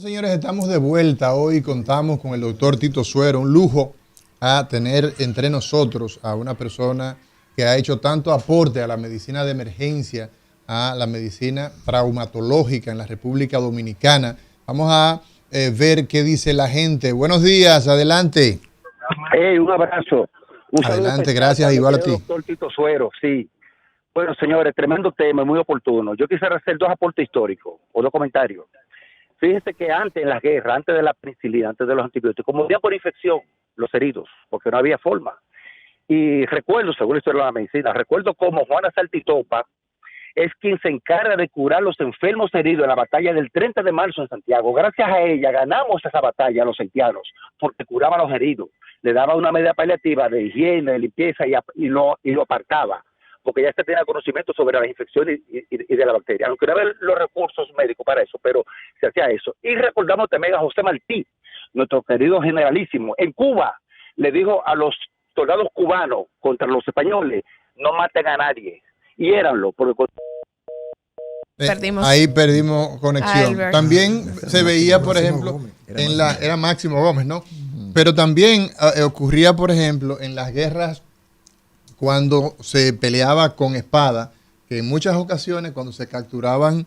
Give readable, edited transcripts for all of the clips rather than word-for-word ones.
Señores, estamos de vuelta. Hoy contamos con el doctor Tito Suero. Un lujo a tener entre nosotros a una persona que ha hecho tanto aporte a la medicina de emergencia, a la medicina traumatológica en la República Dominicana. Vamos a ver qué dice la gente. Buenos días, adelante. Hey, un abrazo. Un adelante, gracias, igual a ti. Doctor Tito Suero, sí. Bueno, señores, tremendo tema, muy oportuno. Yo quisiera hacer dos aportes históricos o dos comentarios. Fíjense que antes en las guerras, antes de la penicilina, antes de los antibióticos, morían por infección los heridos, porque no había forma. Y recuerdo, según la historia de la medicina, recuerdo cómo Juana Saltitopa es quien se encarga de curar los enfermos heridos en la batalla del 30 de marzo en Santiago. Gracias a ella ganamos esa batalla los haitianos, porque curaba a los heridos, le daba una medida paliativa de higiene, de limpieza y lo apartaba, porque ya se tenía conocimiento sobre las infecciones y de la bacteria. Aunque no había los recursos médicos para eso, pero se hacía eso. Y recordamos también a José Martí, nuestro querido generalísimo. En Cuba le dijo a los soldados cubanos contra los españoles, no maten a nadie. Y éranlo, porque ahí perdimos conexión. También se veía, por ejemplo, era Máximo Gómez, ¿no? Pero también ocurría, por ejemplo, en las guerras cuando se peleaba con espada, que en muchas ocasiones cuando se capturaban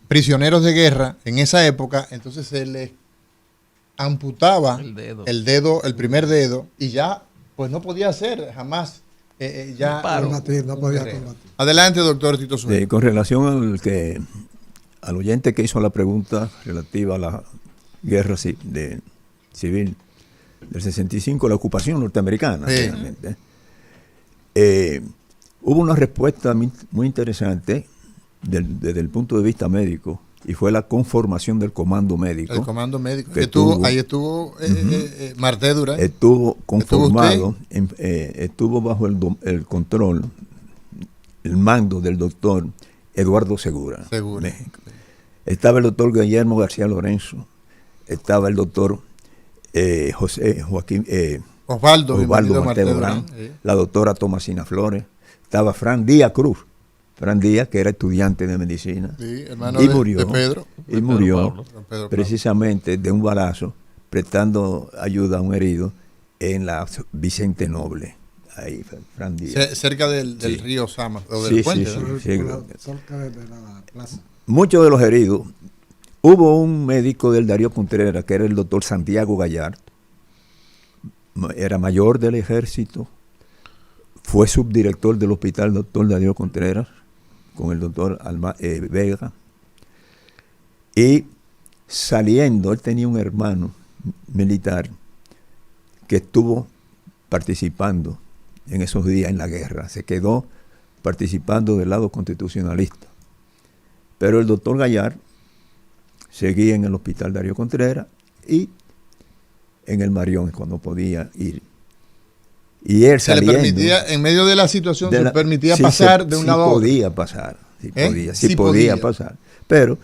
prisioneros de guerra en esa época, entonces se les amputaba el primer dedo, y ya pues no podía hacer jamás ya no podía combatir. Adelante, doctor Tito Suero. Con relación al oyente que hizo la pregunta relativa a la guerra civil del 65, la ocupación norteamericana, realmente, hubo una respuesta muy interesante desde el punto de vista médico, y fue la conformación del comando médico. El comando médico. Ahí estuvo Marté Durán. Estuvo conformado, estuvo bajo el control, el mando del doctor Eduardo Segura. México. Estaba el doctor Guillermo García Lorenzo, estaba el doctor Osvaldo Marté Durán, la doctora Tomasina Flores, estaba Fran Díaz Cruz. Fran Díaz, que era estudiante de medicina, hermano y murió, de Pedro. Y murió precisamente de un balazo, prestando ayuda a un herido en la Vicente Noble. Ahí, Fran Díaz. Cerca del río Sama, o del puente. Cerca de la plaza. Muchos de los heridos, hubo un médico del Darío Contreras, que era el doctor Santiago Gallard, era mayor del ejército, fue subdirector del hospital doctor Darío Contreras, con el doctor Vega, y saliendo, él tenía un hermano militar que estuvo participando en esos días en la guerra, se quedó participando del lado constitucionalista, pero el doctor Gallard seguía en el hospital Darío Contreras y en el Marión cuando podía ir. Y él saliendo, le permitía, en medio de la situación, se permitía pasar de un lado a otro. Podía pasar, sí podía pasar. Pero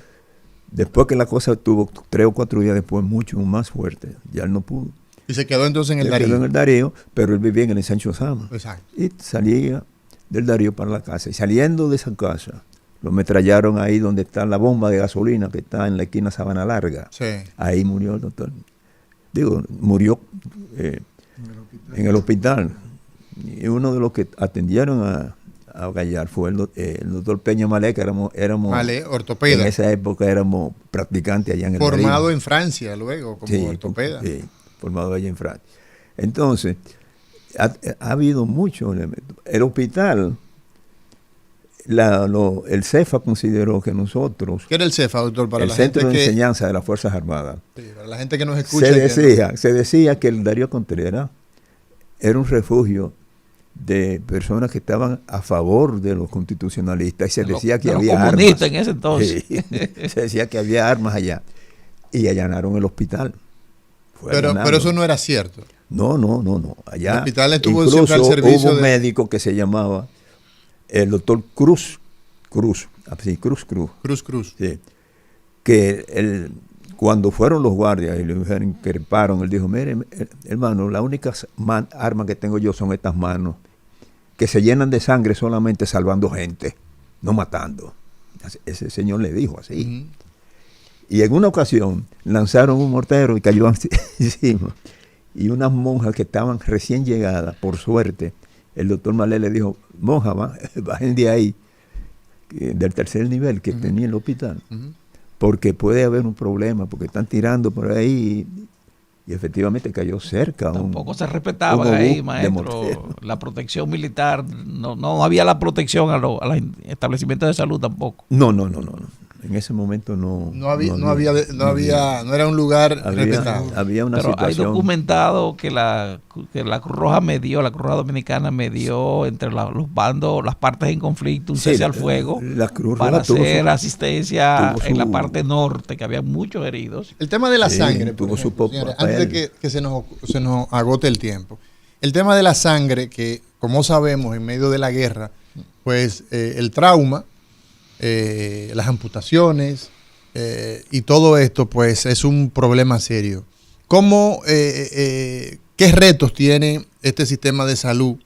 después que la cosa estuvo 3 o 4 días después, mucho más fuerte, ya él no pudo. Y se quedó entonces en el Darío. Quedó en el Darío, pero él vivía en el Sancho Sama. Exacto. Y salía del Darío para la casa. Y saliendo de esa casa, lo metrallaron ahí donde está la bomba de gasolina, que está en la esquina Sabana Larga. Sí. Ahí murió el doctor. Murió en el hospital. Y uno de los que atendieron a Gallard fue el doctor Peña Malé, que éramos ortopeda. En esa época éramos practicantes allá en el Formado Darío. En Francia luego como ortopeda. Sí, formado allá en Francia. Entonces, ha habido muchos elementos. El hospital, el CEFA consideró que nosotros... ¿Qué era el CEFA, doctor? Para el la Centro gente de Enseñanza de las Fuerzas Armadas. Sí, para la gente que nos escucha. Se decía que el Darío Contreras era un refugio de personas que estaban a favor de los constitucionalistas, y se decía que había armas. En ese entonces. Sí, se decía que había armas allá. Y allanaron el hospital. Pero eso no era cierto. No. Allá el hospital estuvo incluso siempre al servicio hubo un médico que se llamaba el doctor Cruz, sí, que cuando fueron los guardias y le increparon, él dijo: mire, hermano, la única arma que tengo yo son estas manos, que se llenan de sangre solamente salvando gente, no matando. Ese señor le dijo así. Y en una ocasión lanzaron un mortero y cayó encima. Y unas monjas que estaban recién llegadas, por suerte, el doctor Malé le dijo, monja, bajen de ahí, del tercer nivel que tenía el hospital, porque puede haber un problema, porque están tirando por ahí. Y efectivamente cayó cerca. Tampoco se respetaban ahí, maestro, la protección militar. No había la protección a los establecimientos de salud tampoco. No. En ese momento no era un lugar respetado. Había una Pero situación. hay documentado que la Cruz Roja la Cruz Roja Dominicana medió entre los bandos, las partes en conflicto, un cese al fuego la Cruz para Roja hacer asistencia en la parte norte, que había muchos heridos. El tema de la sangre, tuvo por ejemplo, su señores, antes de que se nos agote el tiempo. El tema de la sangre, que como sabemos, en medio de la guerra, pues el trauma, las amputaciones y todo esto, pues es un problema serio. ¿Qué retos tiene este sistema de salud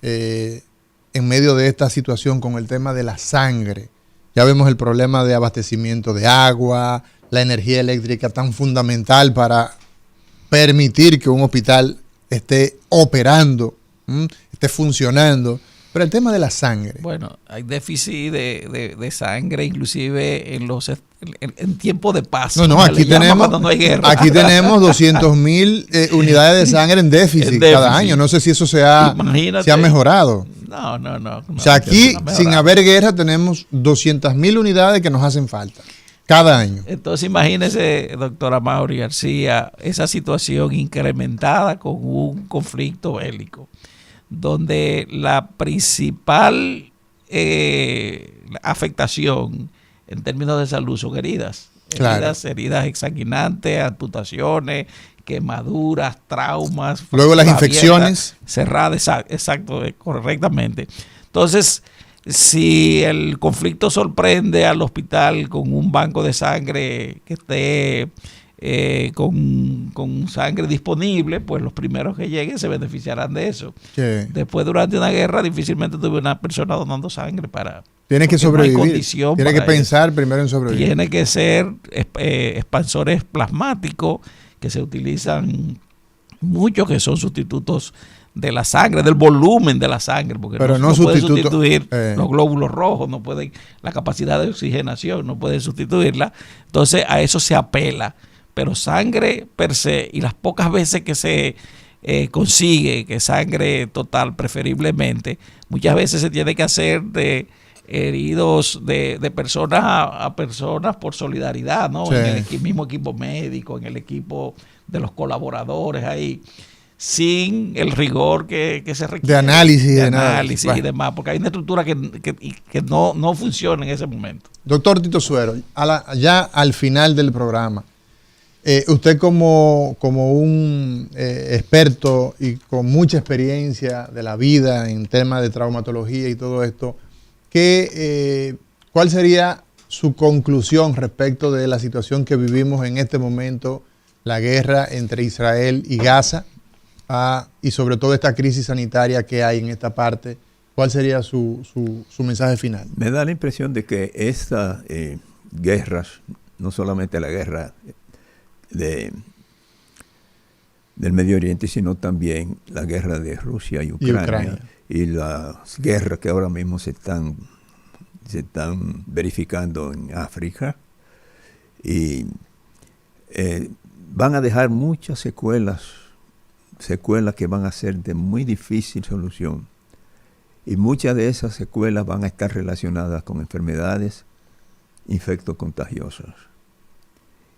en medio de esta situación con el tema de la sangre? Ya vemos el problema de abastecimiento de agua, la energía eléctrica tan fundamental para permitir que un hospital esté operando, esté funcionando. Pero el tema de la sangre. Bueno, hay déficit de sangre, inclusive en tiempo de paz. Aquí tenemos 200.000 unidades de sangre en déficit cada año. No sé si eso se ha mejorado. No. O sea, aquí, sin haber guerra, tenemos 200.000 unidades que nos hacen falta cada año. Entonces, imagínese, doctora Mauri García, esa situación incrementada con un conflicto bélico, donde la principal afectación en términos de salud son heridas. Heridas exsanguinantes, amputaciones, quemaduras, traumas. Luego las infecciones. Cerradas, exacto, correctamente. Entonces, si el conflicto sorprende al hospital con un banco de sangre que esté con sangre disponible, pues los primeros que lleguen se beneficiarán de eso. Sí. Después, durante una guerra, difícilmente tuve una persona donando sangre para... Tiene que sobrevivir. No hay condición tiene que pensar eso. Primero en sobrevivir. Tiene que ser expansores plasmáticos que se utilizan mucho, que son sustitutos de la sangre, del volumen de la sangre, porque pero no puede sustituir los glóbulos rojos, no pueden, la capacidad de oxigenación no puede sustituirla. Entonces a eso se apela. Pero sangre per se, y las pocas veces que se consigue que sangre total preferiblemente, muchas veces se tiene que hacer de heridos de personas a personas por solidaridad, ¿no? Sí. En el mismo equipo médico, en el equipo de los colaboradores ahí, sin el rigor que se requiere. De análisis. Y demás, porque hay una estructura que no funciona en ese momento. Doctor Tito Suero, ya al final del programa, usted como un experto y con mucha experiencia de la vida en temas de traumatología y todo esto, ¿cuál sería su conclusión respecto de la situación que vivimos en este momento, la guerra entre Israel y Gaza, y sobre todo esta crisis sanitaria que hay en esta parte? ¿Cuál sería su mensaje final? Me da la impresión de que estas guerras, no solamente la guerra del Medio Oriente, sino también la guerra de Rusia y Ucrania. Y las guerras que ahora mismo se están verificando en África, y van a dejar muchas secuelas que van a ser de muy difícil solución, y muchas de esas secuelas van a estar relacionadas con enfermedades infectocontagiosas,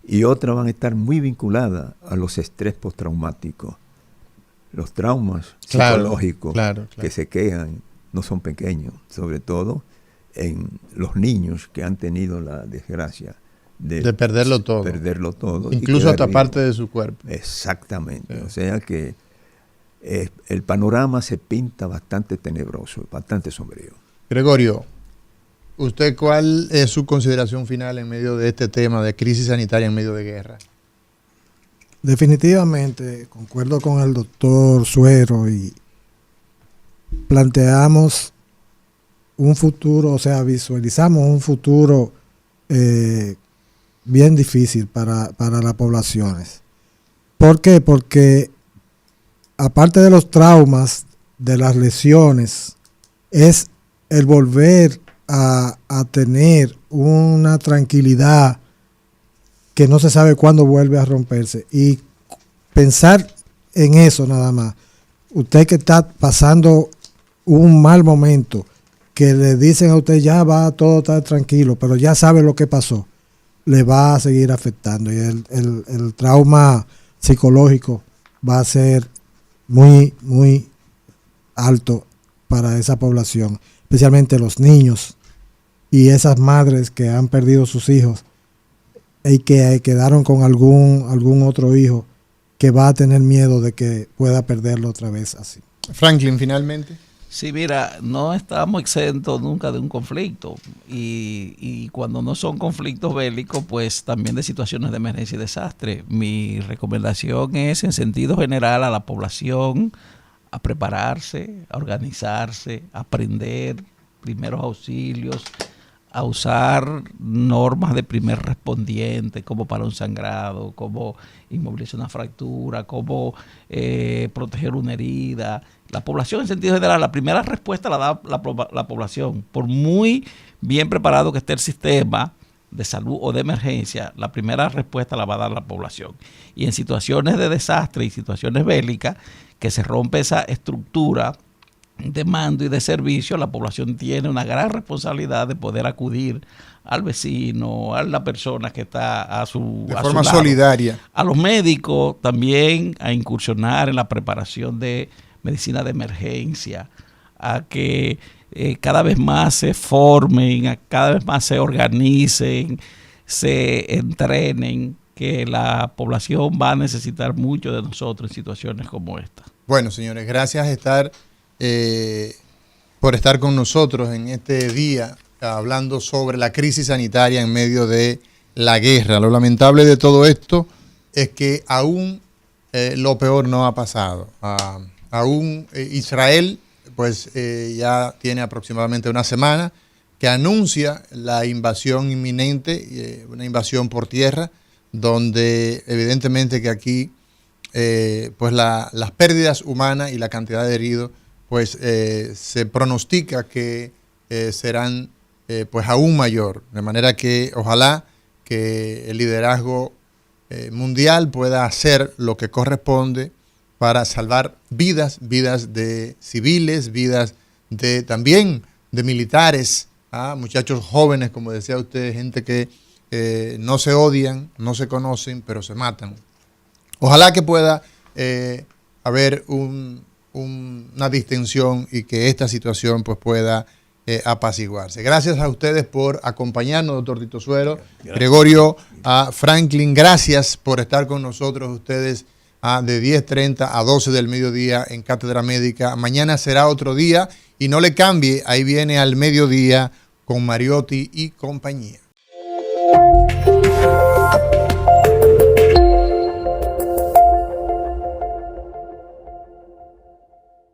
y otras van a estar muy vinculadas a los estrés postraumáticos. Los traumas psicológicos que se quedan no son pequeños, sobre todo en los niños que han tenido la desgracia de perderlo todo. Incluso hasta parte de su cuerpo. Exactamente. Sí. O sea que el panorama se pinta bastante tenebroso, bastante sombrío. Gregorio, ¿usted cuál es su consideración final en medio de este tema de crisis sanitaria en medio de guerra? Definitivamente, concuerdo con el doctor Suero y planteamos un futuro, o sea, visualizamos un futuro bien difícil para las poblaciones. ¿Por qué? Porque aparte de los traumas, de las lesiones, es el volver a tener una tranquilidad que no se sabe cuándo vuelve a romperse. Y pensar en eso nada más. Usted que está pasando un mal momento, que le dicen a usted ya va todo estar tranquilo, pero ya sabe lo que pasó, le va a seguir afectando. Y el trauma psicológico va a ser muy, muy alto para esa población, especialmente los niños y esas madres que han perdido sus hijos y que quedaron con algún otro hijo que va a tener miedo de que pueda perderlo otra vez así. Franklin, finalmente. Sí, mira, no estamos exentos nunca de un conflicto y cuando no son conflictos bélicos, pues también de situaciones de emergencia y desastre. Mi recomendación es, en sentido general, a la población a prepararse, a organizarse, a aprender primeros auxilios, a usar normas de primer respondiente, como para un sangrado, como inmovilizar una fractura, como proteger una herida. La población, en sentido general, la primera respuesta la da la población. Por muy bien preparado que esté el sistema de salud o de emergencia, la primera respuesta la va a dar la población. Y en situaciones de desastre y situaciones bélicas, que se rompe esa estructura de mando y de servicio, la población tiene una gran responsabilidad de poder acudir al vecino, a la persona que está a su de a forma su lado, solidaria. a los médicos también a incursionar en la preparación de medicina de emergencia, a que cada vez más se formen, a cada vez más se organicen, se entrenen, que la población va a necesitar mucho de nosotros en situaciones como esta. Bueno, señores, gracias por estar con nosotros en este día hablando sobre la crisis sanitaria en medio de la guerra. Lo lamentable de todo esto es que aún lo peor no ha pasado. Aún Israel pues ya tiene aproximadamente una semana que anuncia la invasión inminente, una invasión por tierra, donde evidentemente que aquí pues las pérdidas humanas y la cantidad de heridos pues se pronostica que serán pues aún mayor, de manera que ojalá que el liderazgo mundial pueda hacer lo que corresponde para salvar vidas de civiles, vidas también de militares, muchachos jóvenes, como decía usted, gente que no se odian, no se conocen, pero se matan. Ojalá que pueda haber una distensión y que esta situación pues pueda apaciguarse. Gracias a ustedes por acompañarnos, doctor Tito Suero, Gregorio, Franklin, gracias por estar con nosotros ustedes de 10:30 a 12 del mediodía en Cátedra Médica. Mañana será otro día y no le cambie, ahí viene Al Mediodía con Mariotti y compañía.